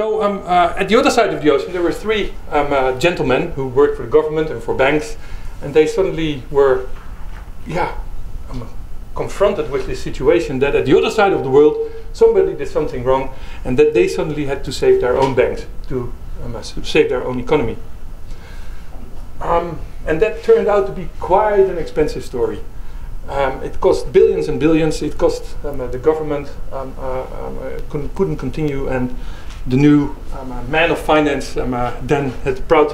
At the other side of the ocean, there were three gentlemen who worked for the government and for banks, and they suddenly were, confronted with this situation that at the other side of the world, somebody did something wrong, and that they suddenly had to save their own banks, to save their own economy. And that turned out to be quite an expensive story. It cost billions and billions. It cost the government couldn't continue, and the new man of finance then had a proud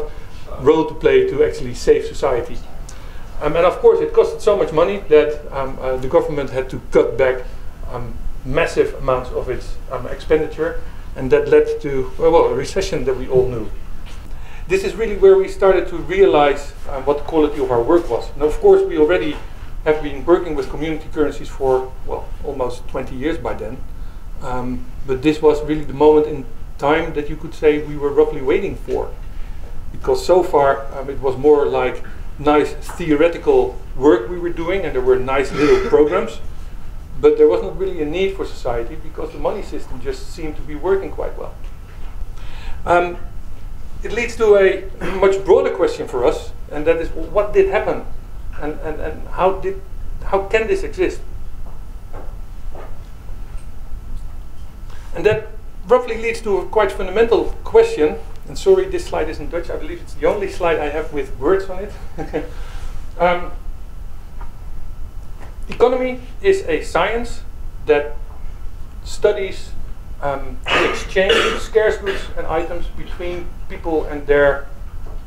role to play to actually save society. And of course, it costed so much money that the government had to cut back massive amounts of its expenditure, and that led to a recession that we all knew. This is really where we started to realize what the quality of our work was. And of course, we already have been working with community currencies for, almost 20 years by then. But this was really the moment in time that you could say we were roughly waiting for. Because so far, it was more like nice theoretical work we were doing, and there were nice little programs. But there was not really a need for society because the money system just seemed to be working quite well. It leads to a much broader question for us, and that is, what did happen, and how can this exist? And that roughly leads to a quite fundamental question. And sorry, this slide is in Dutch. I believe it's the only slide I have with words on it. Economy is a science that studies the exchange of scarce goods and items between people and their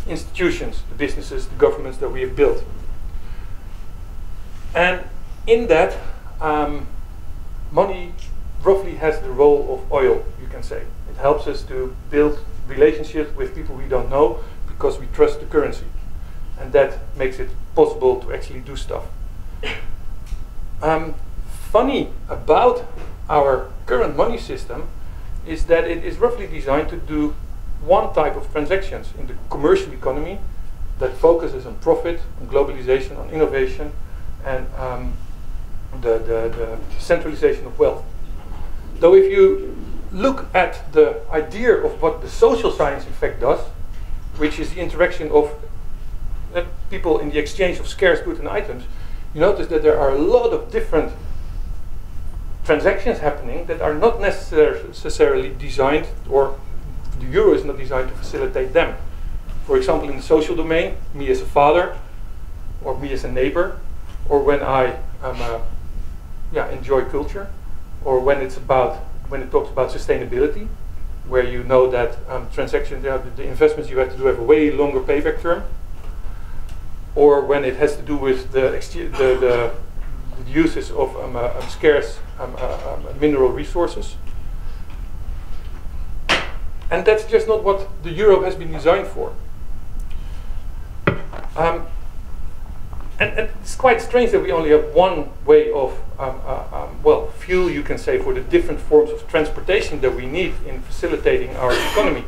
institutions, the businesses, the governments that we have built. And in that, money roughly has the role of oil, you can say. It helps us to build relationships with people we don't know because we trust the currency. And that makes it possible to actually do stuff. Funny about our current money system is that it is roughly designed to do one type of transactions in the commercial economy that focuses on profit, on globalization, on innovation, and the centralization of wealth. Though if you look at the idea of what the social science in fact does, which is the interaction of people in the exchange of scarce goods and items, you notice that there are a lot of different transactions happening that are not necessarily designed, or the euro is not designed to facilitate them. For example, in the social domain, me as a father, or me as a neighbor, or when I enjoy culture, or when it talks about sustainability, where you know that transactions, the investments you have to do have a way longer payback term, or when it has to do with the uses of scarce mineral resources. And that's just not what the euro has been designed for. And it's quite strange that we only have one way of, fuel, you can say, for the different forms of transportation that we need in facilitating our economy.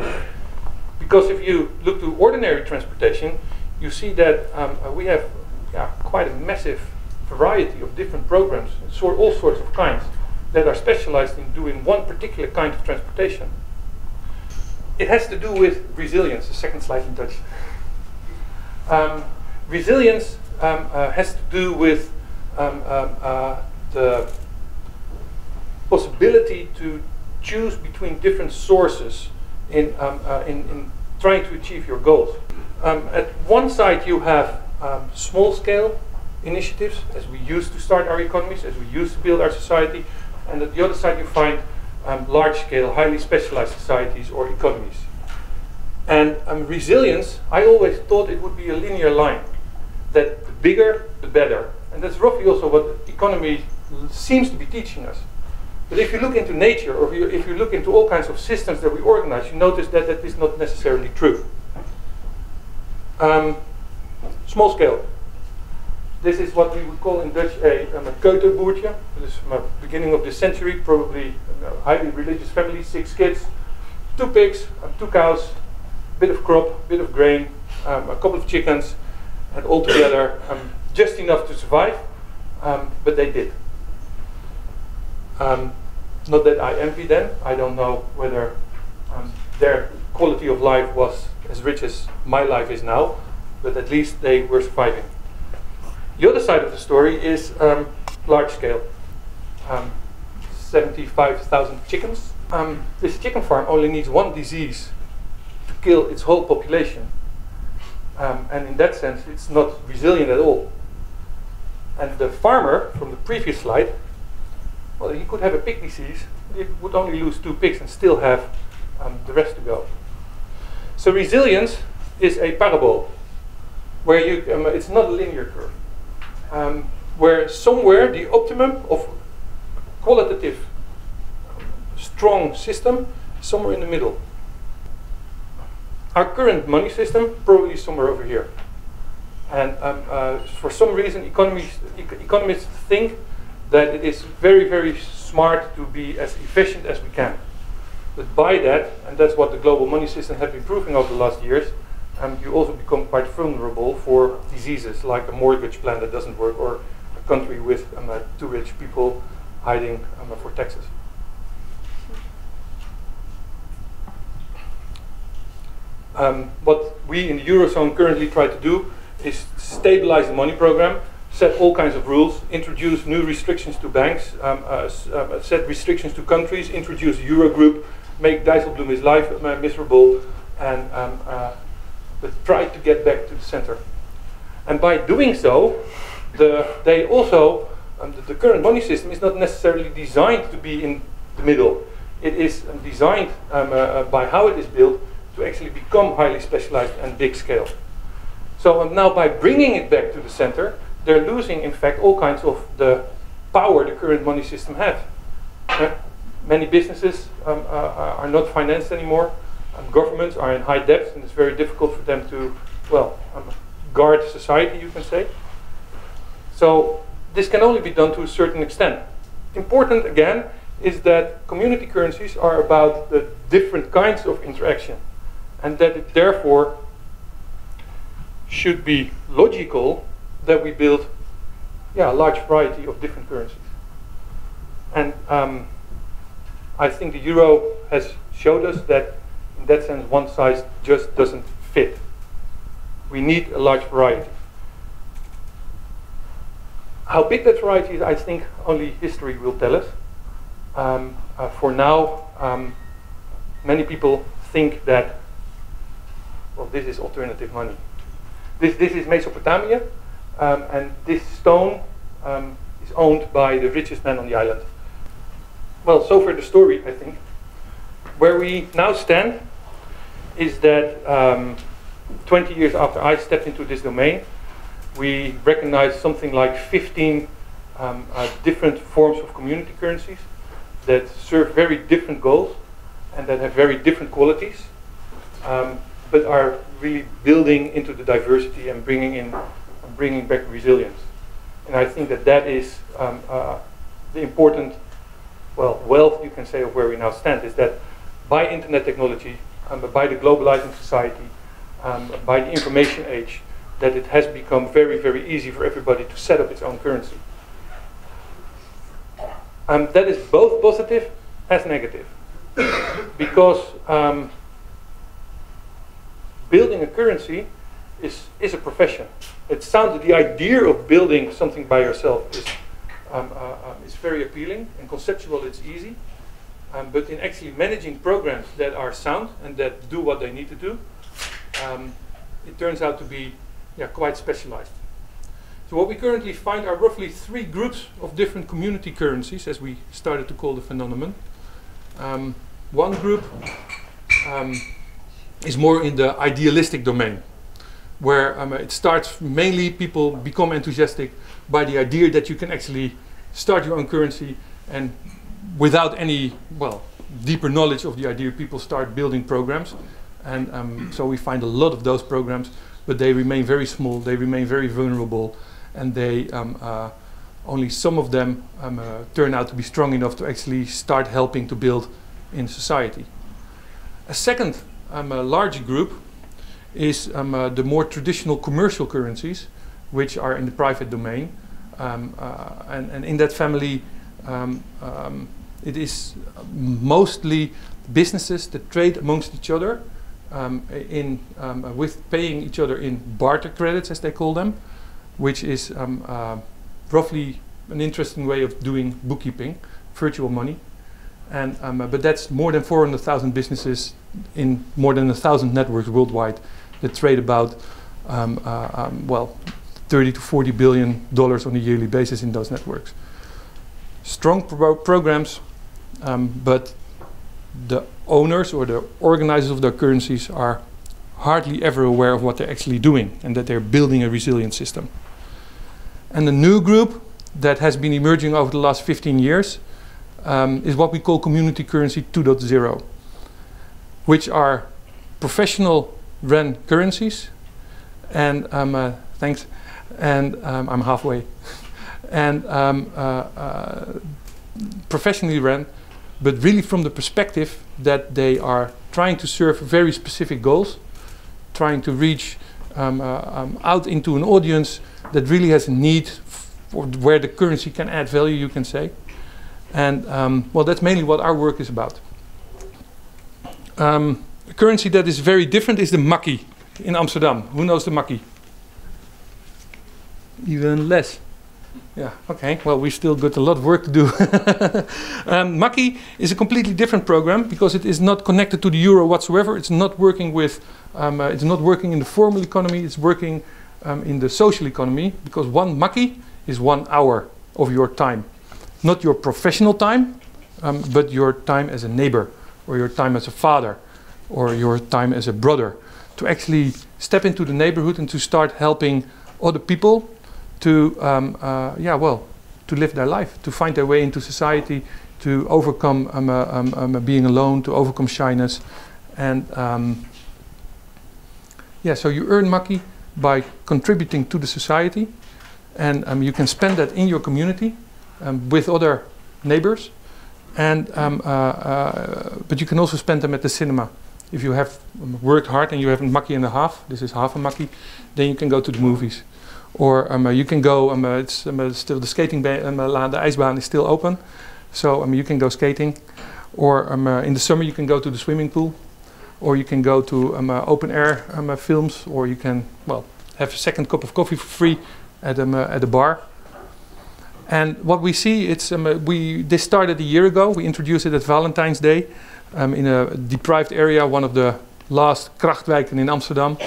Because if you look to ordinary transportation, you see that we have quite a massive variety of different programs, all sorts of kinds, that are specialized in doing one particular kind of transportation. It has to do with resilience, the second slide in Dutch. Resilience has to do with the possibility to choose between different sources in trying to achieve your goals. At one side you have small-scale initiatives, as we used to start our economies, as we used to build our society, and at the other side you find large-scale, highly specialized societies or economies. And resilience, I always thought it would be a linear line, that the bigger, the better. And that's roughly also what economy seems to be teaching us. But if you look into nature, or if you look into all kinds of systems that we organize, you notice that that is not necessarily true. Small scale. This is what we would call in Dutch a keuterboertje. This is from the beginning of this century, probably a highly religious family, 6 kids, 2 pigs, 2 cows, bit of crop, bit of grain, a couple of chickens, and all together just enough to survive, but they did. Not that I envy them. I don't know whether their quality of life was as rich as my life is now, but at least they were surviving. The other side of the story is large scale. 75,000 chickens. This chicken farm only needs one disease to kill its whole population. And in that sense, it's not resilient at all. And the farmer from the previous slide, well, he could have a pig disease. He would only lose 2 pigs and still have the rest to go. So resilience is a parabole, where you it's not a linear curve, where somewhere the optimum of qualitative strong system is somewhere in the middle. Our current money system probably is somewhere over here. And for some reason, economists think that it is very, very smart to be as efficient as we can. But by that, and that's what the global money system has been proving over the last years, you also become quite vulnerable for diseases like a mortgage plan that doesn't work, or a country with too rich people hiding for taxes. What we in the Eurozone currently try to do is stabilize the money program, set all kinds of rules, introduce new restrictions to banks, set restrictions to countries, introduce Eurogroup, make Dijsselbloem's life miserable, and but try to get back to the center. And by doing so, they also, the current money system is not necessarily designed to be in the middle. It is designed by how it is built to actually become highly specialized and big scale. So now by bringing it back to the center, they're losing, in fact, all kinds of the power the current money system has. Many businesses are not financed anymore. Governments are in high debt, and it's very difficult for them to, well, guard society, you can say. So this can only be done to a certain extent. Important, again, is that community currencies are about the different kinds of interaction, and that it therefore should be logical that we build a large variety of different currencies. And I think the euro has showed us that in that sense one size just doesn't fit. We need a large variety. How big that variety is, I think only history will tell us. For now, many people think that, well, this is alternative money. This is Mesopotamia, and this stone is owned by the richest man on the island. Well, so for the story, I think. Where we now stand is that 20 years after I stepped into this domain, we recognize something like 15 different forms of community currencies that serve very different goals and that have very different qualities, but are really building into the diversity and bringing back resilience. And I think that that is the important, well, wealth, you can say, of where we now stand, is that by internet technology, by the globalizing society, by the information age, that it has become very, very easy for everybody to set up its own currency. That is both positive as negative, because building a currency is a profession. It sounds, the idea of building something by yourself is very appealing, and conceptual it's easy, but in actually managing programs that are sound and that do what they need to do, it turns out to be quite specialized. So what we currently find are roughly 3 groups of different community currencies, as we started to call the phenomenon. One group is more in the idealistic domain, where it starts mainly, people become enthusiastic by the idea that you can actually start your own currency, and without any, well, deeper knowledge of the idea, people start building programs. And so we find a lot of those programs, but they remain very small, they remain very vulnerable, and they only some of them turn out to be strong enough to actually start helping to build in society. A second larger group is the more traditional commercial currencies, which are in the private domain, and in that family it is mostly businesses that trade amongst each other with paying each other in barter credits, as they call them, which is roughly an interesting way of doing bookkeeping, virtual money. And but that's more than 400,000 businesses in more than 1,000 networks worldwide that trade about well, $30 to $40 billion on a yearly basis in those networks. Strong programs, but the owners or the organizers of their currencies are hardly ever aware of what they're actually doing and that they're building a resilient system. And the new group that has been emerging over the last 15 years is what we call community currency 2.0, which are professional ran currencies, and thanks, and I'm halfway, and professionally ran, but really from the perspective that they are trying to serve very specific goals, trying to reach out into an audience that really has a need for where the currency can add value, you can say. And well, that's mainly what our work is about. A currency that is very different is the Makkie in Amsterdam. Who knows the Makkie? Even less. Yeah, okay, well, we've still got a lot of work to do. Makkie is a completely different program because it is not connected to the euro whatsoever. It's not working with, it's not working in the formal economy, it's working in the social economy, because one Makkie is 1 hour of your time. Not your professional time, but your time as a neighbor, or your time as a father, or your time as a brother, to actually step into the neighborhood and to start helping other people to, yeah, well, to live their life, to find their way into society, to overcome being alone, to overcome shyness. And yeah, so you earn Makkie by contributing to the society, and you can spend that in your community with other neighbors, and but you can also spend them at the cinema. If you have worked hard and you have a Makkie and a half, this is half a Makkie, then you can go to the movies. Or you can go, it's still the skating baan, the ijsbaan is still open, so you can go skating. Or in the summer you can go to the swimming pool, or you can go to open air films, or you can, well, have a second cup of coffee for free at a bar. And what we see, it's this started a year ago. We introduced it at Valentine's Day in a deprived area, one of the last krachtwijken in Amsterdam.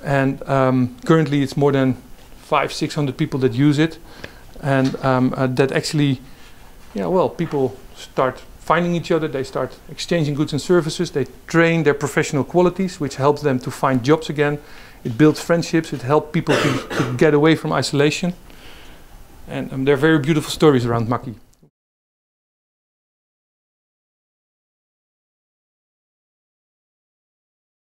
And currently it's more than 500-600 people that use it, and that actually, yeah, well, people start finding each other, they start exchanging goods and services, they train their professional qualities, which helps them to find jobs again. It builds friendships, it helps people to get away from isolation. And there are very beautiful stories around Makkie.